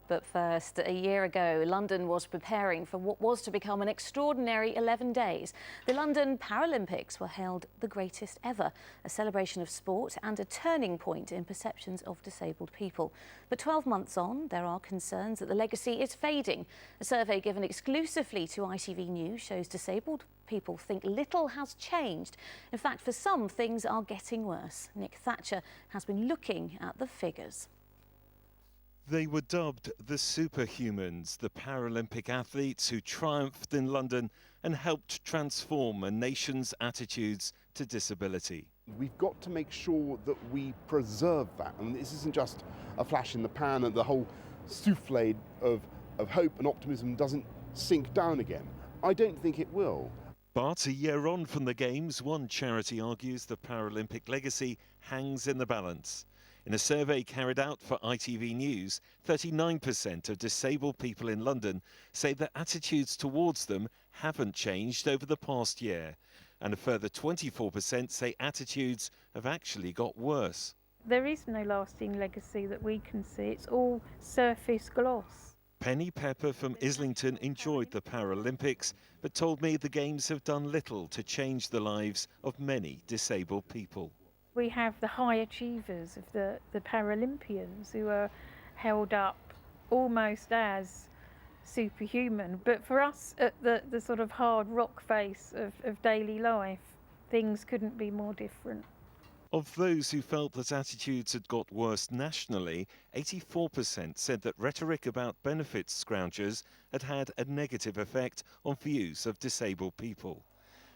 But first, a year ago, London was preparing for what was to become an extraordinary 11 days. The London Paralympics were held the greatest ever, a celebration of sport and a turning point in perceptions of disabled people. But 12 months on, there are concerns that the legacy is fading. A survey given exclusively to ITV News shows disabled people think little has changed. In fact, for some, things are getting worse. Nick Thatcher has been looking at the figures. They were dubbed the superhumans, the Paralympic athletes who triumphed in London and helped transform a nation's attitudes to disability. We've got to make sure that we preserve that, and this isn't just a flash in the pan and the whole souffle of hope and optimism doesn't sink down again. I don't think it will. But a year on from the Games, one charity argues the Paralympic legacy hangs in the balance. In a survey carried out for ITV News, 39% of disabled people in London say that attitudes towards them haven't changed over the past year. And a further 24% say attitudes have actually got worse. There is no lasting legacy that we can see. It's all surface gloss. Penny Pepper from Islington enjoyed the Paralympics, but told me the Games have done little to change the lives of many disabled people. We have the high achievers of the Paralympians who are held up almost as superhuman. But for us at the sort of hard rock face of daily life, things couldn't be more different. Of those who felt that attitudes had got worse nationally, 84% said that rhetoric about benefits scroungers had had a negative effect on views of disabled people.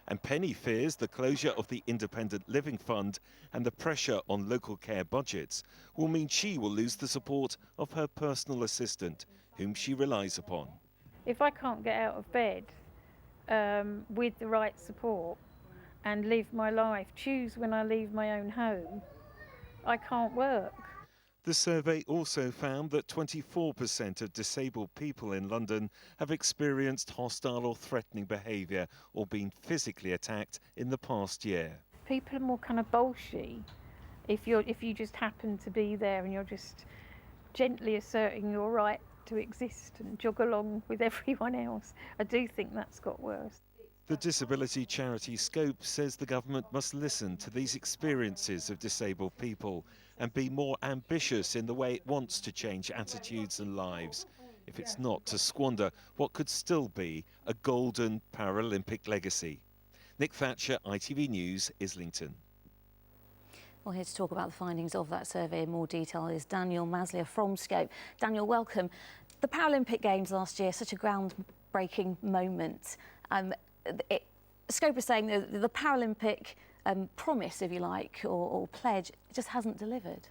And Penny fears the closure of the Independent Living Fund and the pressure on local care budgets will mean she will lose the support of her personal assistant, whom she relies upon. If I can't get out of bed with the right support and live my life, choose when I leave my own home, I can't work. The survey also found that 24% of disabled people in London have experienced hostile or threatening behaviour or been physically attacked in the past year. People are more kind of bolshy if you just happen to be there and you're just gently asserting your right to exist and jog along with everyone else. I do think that's got worse. The disability charity Scope says the government must listen to these experiences of disabled people and be more ambitious in the way it wants to change attitudes and lives, if it's not to squander what could still be a golden Paralympic legacy. Nick Thatcher, ITV News, Islington. Well, here to talk about the findings of that survey in more detail is Daniel Maslier from Scope. Daniel, welcome. The Paralympic Games last year, such a groundbreaking moment. Scope is saying that the Paralympic promise, if you like, or pledge, just hasn't delivered.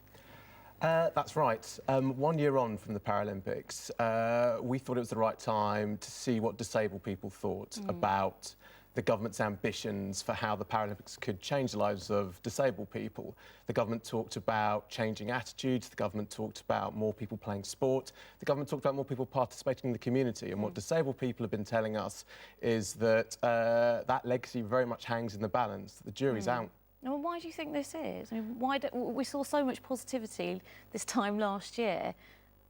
That's right. 1 year on from the Paralympics, we thought it was the right time to see what disabled people thought about the government's ambitions for how the Paralympics could change the lives of disabled people. The government talked about changing attitudes, the government talked about more people playing sport, the government talked about more people participating in the community, and what disabled people have been telling us is that that legacy very much hangs in the balance. The jury's out. Well, why do you think this is? I mean, we saw so much positivity this time last year.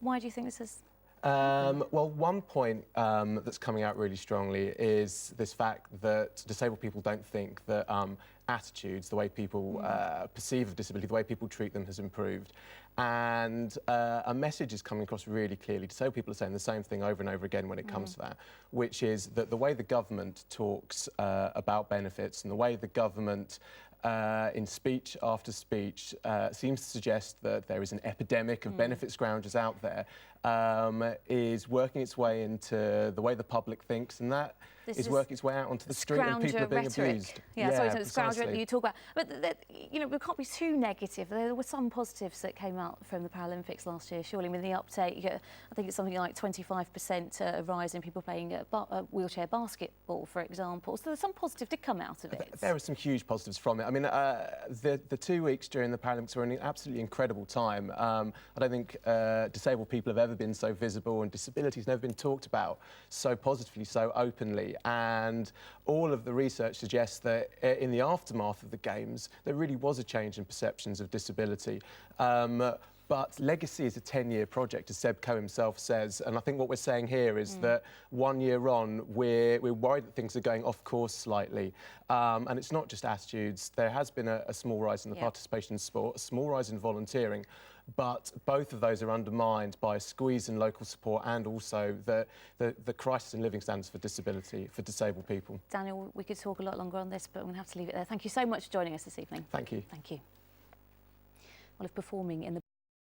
Why do you think this is? Well, one point that's coming out really strongly is this fact that disabled people don't think that attitudes, the way people perceive of disability, the way people treat them has improved. And a message is coming across really clearly. Disabled people are saying the same thing over and over again when it comes to that, which is that the way the government talks about benefits and the way the government in speech after speech seems to suggest that there is an epidemic of benefit scroungers out there, is working its way into the way the public thinks, and that is working its way out onto the street and people are being abused. Yeah, sorry, so the scrounger that you talk about. But, you know, we can't be too negative. There were some positives that came out from the Paralympics last year, surely, with the uptake. I think it's something like 25% rise in people playing wheelchair basketball, for example. So some positive did come out of it. There were some huge positives from it. I mean, the 2 weeks during the Paralympics were an absolutely incredible time. I don't think disabled people have ever been so visible, and disability has never been talked about so positively, so openly. And all of the research suggests that in the aftermath of the Games, there really was a change in perceptions of disability. But Legacy is a 10-year project, as Seb Coe himself says, and I think what we're saying here is that 1 year on, we're worried that things are going off course slightly. And it's not just attitudes. There has been a small rise in the participation in sport, a small rise in volunteering, but both of those are undermined by a squeeze in local support and also the crisis in living standards for disability, for disabled people. Daniel, we could talk a lot longer on this, but we're going to have to leave it there. Thank you so much for joining us this evening. Thank you. Thank you. Well, if performing in the